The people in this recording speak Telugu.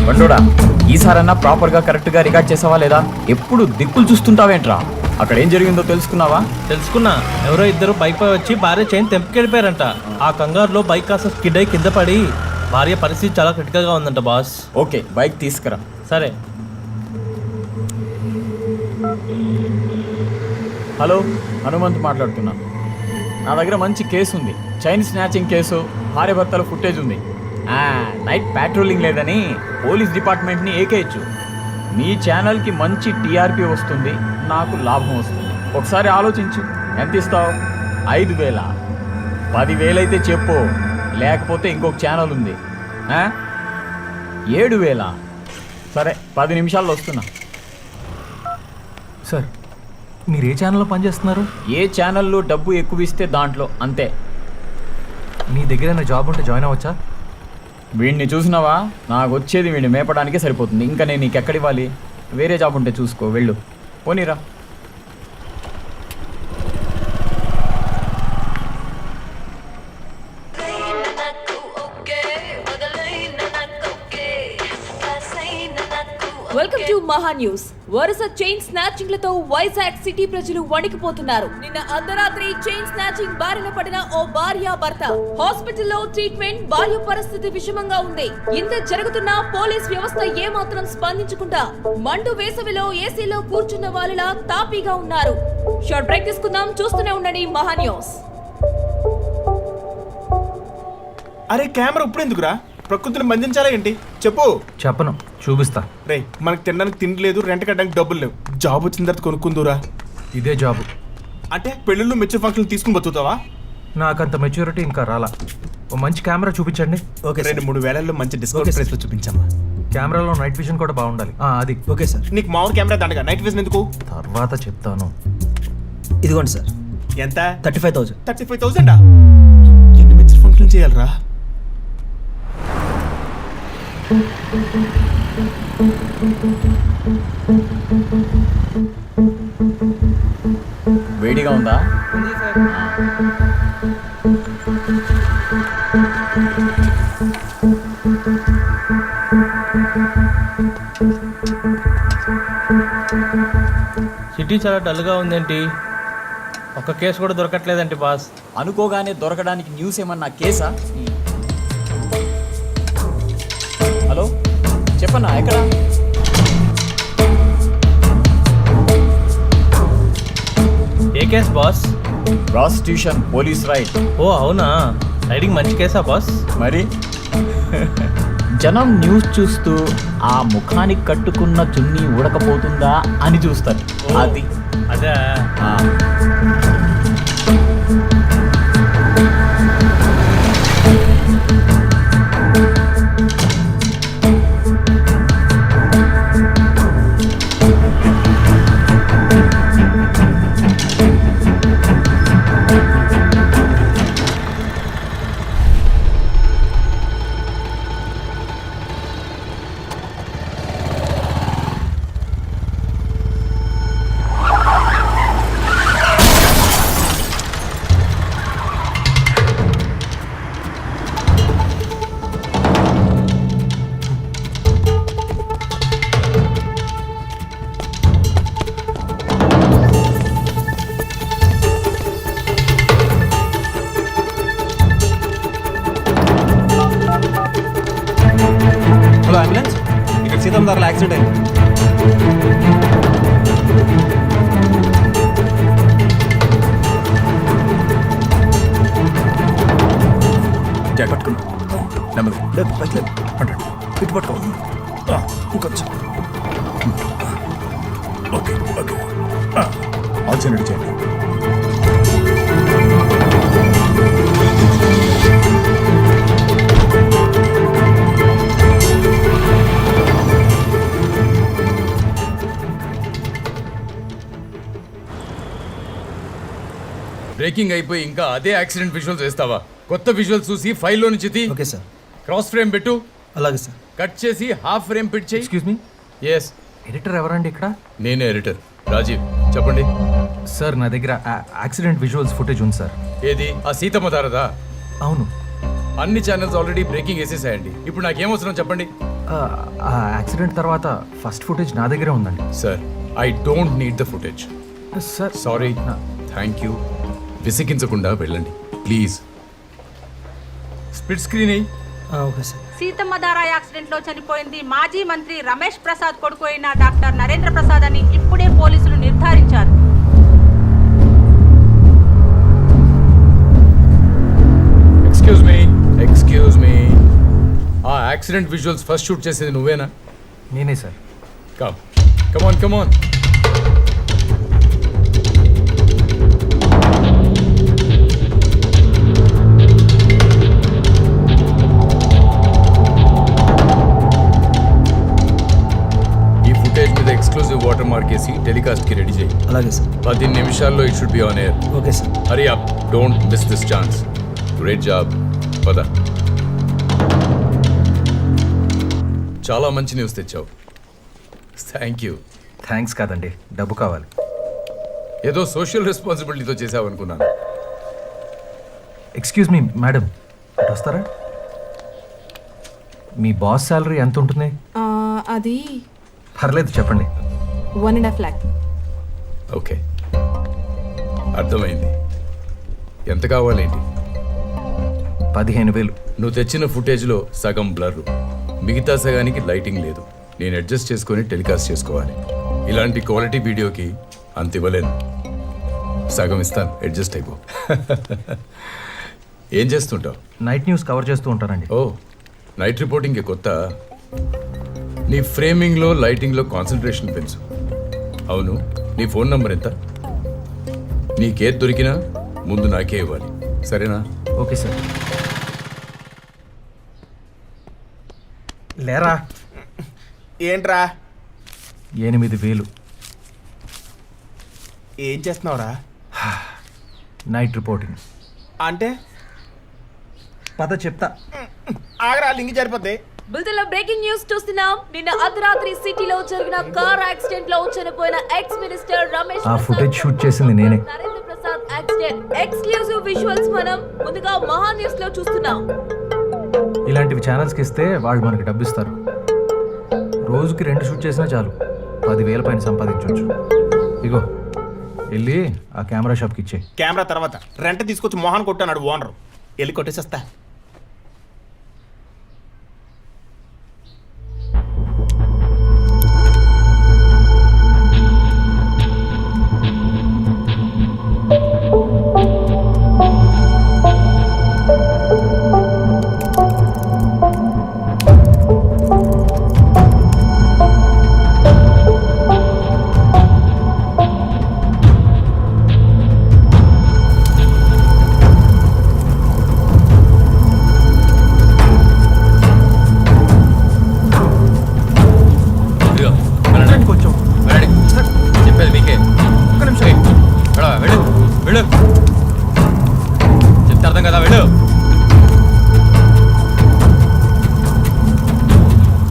బండోడా, ఈసారన్నా ప్రాపర్ గా కరెక్ట్ గా రికార్డ్ చేసావా లేదా? ఎప్పుడు దిక్కులు చూస్తుంటావేంట్రా? అక్కడ ఏం జరిగిందో తెలుసుకున్నావా? తెలుసుకున్నా. ఎవరో ఇద్దరు బైక్ పై వచ్చి భార్య చైన్ తెంపుకెళ్ళిపోయారంట. ఆ కంగారులో బైక్ కాస్త స్కిడ్ అయి కింద పడి భార్య పరిస్థితి చాలా క్రిటికల్ గా ఉందంట బాస్. ఓకే, బైక్ తీసుకురా. సరే. హలో, హనుమంత్ మాట్లాడుతున్నా. నా దగ్గర మంచి కేసు ఉంది, చైన్ స్నాచింగ్ కేసు, భార్య భర్తల ఫుటేజ్ ఉంది. నైట్ ప్యాట్రోలింగ్ లేదని పోలీస్ డిపార్ట్మెంట్ని ఏకేయచ్చు. మీ ఛానల్కి మంచి టీఆర్పీ వస్తుంది, నాకు లాభం వస్తుంది. ఒకసారి ఆలోచించు, ఎంత ఇస్తావు? 5,000? 10,000 అయితే చెప్పు, లేకపోతే ఇంకొక ఛానల్ ఉంది. 7,000? సరే, 10 నిమిషాల్లో వస్తున్నా. సార్, మీరు ఏ ఛానల్లో పనిచేస్తున్నారు? ఏ ఛానల్లో డబ్బు ఎక్కువ ఇస్తే దాంట్లో, అంతే. మీ దగ్గర ఏమైనా జాబ్ ఉంటే జాయిన్ అవ్వచ్చా? వీడిని చూసినావా? నాకు వచ్చేది వీడిని మేపడానికే సరిపోతుంది. ఇంకా నేను నీకు ఎక్కడివ్వాలి? వేరే జాబ్ ఉంటే చూసుకో, వెళ్ళు. పోనీరా. వెల్కమ్ టు మహా న్యూస్. వరుస చైన్ స్నాచింగ్ లతో వైజాగ్ సిటీ ప్రజలు వణికిపోతున్నారు. నిన్న అర్ధరాత్రి చైన్ స్నాచింగ్ బారిన పడిన ఓ భార్య భర్త హాస్పిటల్లో ట్రీట్మెంట్. భార్య పరిస్థితి విషమంగా ఉంది. ఇంత జరుగుతున్నా పోలీస్ వ్యవస్థ ఏమాత్రం స్పందించకుండా మండు వేసవిలో ఏసీలో కూర్చున్న వాళ్ళలా తాపీగా ఉన్నారు. షార్ట్ బ్రేక్ తీసుకుందాం, చూస్తూనే ఉండండి మహా న్యూస్. అరే కెమెరా ఇప్పుడు ఎందుకురా? ప్రకృతిని బంధించాలా ఏంటి? చెప్పు. చెప్పను, చూపిస్తా. రే, మనకు తినడానికి తిండి లేదు, రెంట్ కట్టడానికి డబ్బులు లేవు. జాబ్ వచ్చిన తర్వాత కొనుక్కుందురా. ఇదే జాబు అంటే పెళ్ళిళ్ళు మెచ్యూర్ ఫంక్షన్ తీసుకుని బతుకుతావా? నాకంత మెచ్యూరిటీ ఇంకా రాలా. ఓ మంచి కెమెరా చూపించండి. ఓకే, 2-3 వేలల్లో మంచి డిస్కౌంట్ ప్రైస్ లో చూపించమ్మా. కెమెరాలో నైట్ విజన్ కూడా బాగుండాలి. అది ఓకే సార్. నీకు మామూలు కెమెరా దండగా, నైట్ విజన్ ఎందుకు? తర్వాత చెప్తాను. ఇదిగోండి సార్. ఎంత? 35,000. 35,000? ఎన్ని మెచ్యూర్ ఫంక్షన్ చేయాలరా? వేడిగా ఉందా? సిటీ చాలా డల్గా ఉందేంటి? ఒక్క కేసు కూడా దొరకట్లేదండి బాస్. అనుకోగానే దొరకడానికి న్యూస్ ఏమన్నా కేసా? హలో, చెప్పన్నా, ఎక్కడ? ఏ case boss? Prostitution police raid. ఓ అవునా, రైడింగ్ మంచి కేసా బాస్? మరి జనం న్యూస్ చూస్తూ ఆ ముఖానికి కట్టుకున్న చున్నీ ఉడకపోతుందా అని చూస్తారు. అది అదే. హలో అంబులెన్స్, ఇక్కడ సీతం దారిలో యాక్సిడెంట్ అయింది. పట్టుకున్నా నెమ్మది. ఇటు పట్టుకో. ఇంకొంచెం. ఓకే ఓకే, ఆల్సన్ చేయండి. బ్రేకింగ్ అయిపోయి ఇంకా అదే యాక్సిడెంట్ విజువల్స్ వేస్తావా? కొత్త విజువల్స్ చూసి ఫైల్లో నుంచి తీ. Okay sir. క్రాస్ ఫ్రేమ్ పెట్టు. అలాగే సార్. కట్ చేసి హాఫ్ ఫ్రేమ్ పిట్ చేయి. ఎక్స్క్యూజ్ మీ, ఎస్, ఎడిటర్ ఎవరండి ఇక్కడ? నేనే ఎడిటర్ రాజీవ్. చెప్పండి సార్. నా దగ్గర యాక్సిడెంట్ విజువల్స్ ఫుటేజ్ ఉంది సార్. ఏది? ఆ సీతమ్మ దారదా? అవును. అన్ని ఛానల్స్ ఆల్రెడీ బ్రేకింగ్ వేసేసాయండి. ఇప్పుడు నాకేమవసరం చెప్పండి. ఆ యాక్సిడెంట్ తర్వాత ఫస్ట్ ఫుటేజ్ నా దగ్గరే ఉందండి. Sir, I don't need the footage. Sir sorry, thank you. విసిగించకుండా వెళ్ళండి ప్లీజ్. స్ప్లిట్ స్క్రీన్ అయ్యి. Okay sir. సీతమ్మధార యాక్సిడెంట్ లో చనిపోయింది మాజీ మంత్రి రమేష్ ప్రసాద్ కొడుకు అయిన డాక్టర్ నరేంద్ర ప్రసాద్ అని ఇప్పుడే పోలీసులు నిర్ధారించారు. Excuse me. ఆ యాక్సిడెంట్ విజువల్స్ ఫస్ట్ షూట్ చేసేది నువ్వేనా? నేనే సార్. Come on. ఈ ఫుటేజ్ మీద ఎక్స్క్లూజివ్ వాటర్ మార్క్ వేసి టెలికాస్ట్ కి రెడీ చేయి. అలాగే సార్. 10 నిమిషాల్లో it should be on air. Okay sir. Hurry up, don't miss this chance. Great job. పద. చాలా మంచి న్యూస్ తెచ్చావు. Thank you. థ్యాంక్స్ కాదండి, డబ్బు కావాలి. ఏదో సోషల్ రెస్పాన్సిబిలిటీతో చేసావు అనుకున్నాను. ఎక్స్క్యూజ్ మీ మేడం, అటు వస్తారా? మీ బాస్ శాలరీ ఎంత ఉంటుంది? అది పర్లేదు చెప్పండి. 1.5 lakh. ఓకే, అర్థమైంది. ఎంత కావాలేంటి? 15,000. నువ్వు తెచ్చిన ఫుటేజ్లో సగం బ్లర్, మిగతా సగానికి లైటింగ్ లేదు. నేను అడ్జస్ట్ చేసుకొని టెలికాస్ట్ చేసుకోవాలి. ఇలాంటి క్వాలిటీ వీడియోకి అంత ఇవ్వలేను. సగం ఇస్తాను, అడ్జస్ట్ అయిపో. ఏం చేస్తుంటావు? నైట్ న్యూస్ కవర్ చేస్తూ ఉంటానండి. ఓ, నైట్ రిపోర్టింగ్కి కొత్త. నీ ఫ్రేమింగ్లో లైటింగ్లో కాన్సన్ట్రేషన్ పెంచు. అవును, నీ ఫోన్ నంబర్ ఎంత? నీకేది దొరికినా ముందు నాకే ఇవ్వాలి, సరేనా? Okay sir. లేరా. ఏంట్రా? 8,000. ఏం చేస్తున్నావురా? Night reporting. అంటే పద చెప్తా. ఆగరా, లింగి సరిపోద్ది. బుల్తెలో బ్రేకింగ్ న్యూస్ చూస్తున్నాం. నిన్న అర్ధరాత్రి సిటీలో జరిగిన కార్ యాక్సిడెంట్ లో చనిపోయిన ఎక్స్ మినిస్టర్ రమేష్ ఆ ఫుటేజ్ షూట్ చేసింది నేనే. Narendra Prasad accident exclusive visuals మనం ముందుగా మహా న్యూస్ లో చూస్తున్నాం. ఇలాంటివి ఛానల్స్కి ఇస్తే వాళ్ళు మనకి డబ్బు ఇస్తారు. రోజుకి 2 షూట్ చేసినా చాలు, 10,000 పైన సంపాదించవచ్చు. ఇగో వెళ్ళి ఆ కెమెరా షాప్కి ఇచ్చే. కెమెరా తర్వాత రెంట్ తీసుకొచ్చి మోహన్ కొట్టాడు ఓనర్. వెళ్ళి కొట్టేసేస్తా.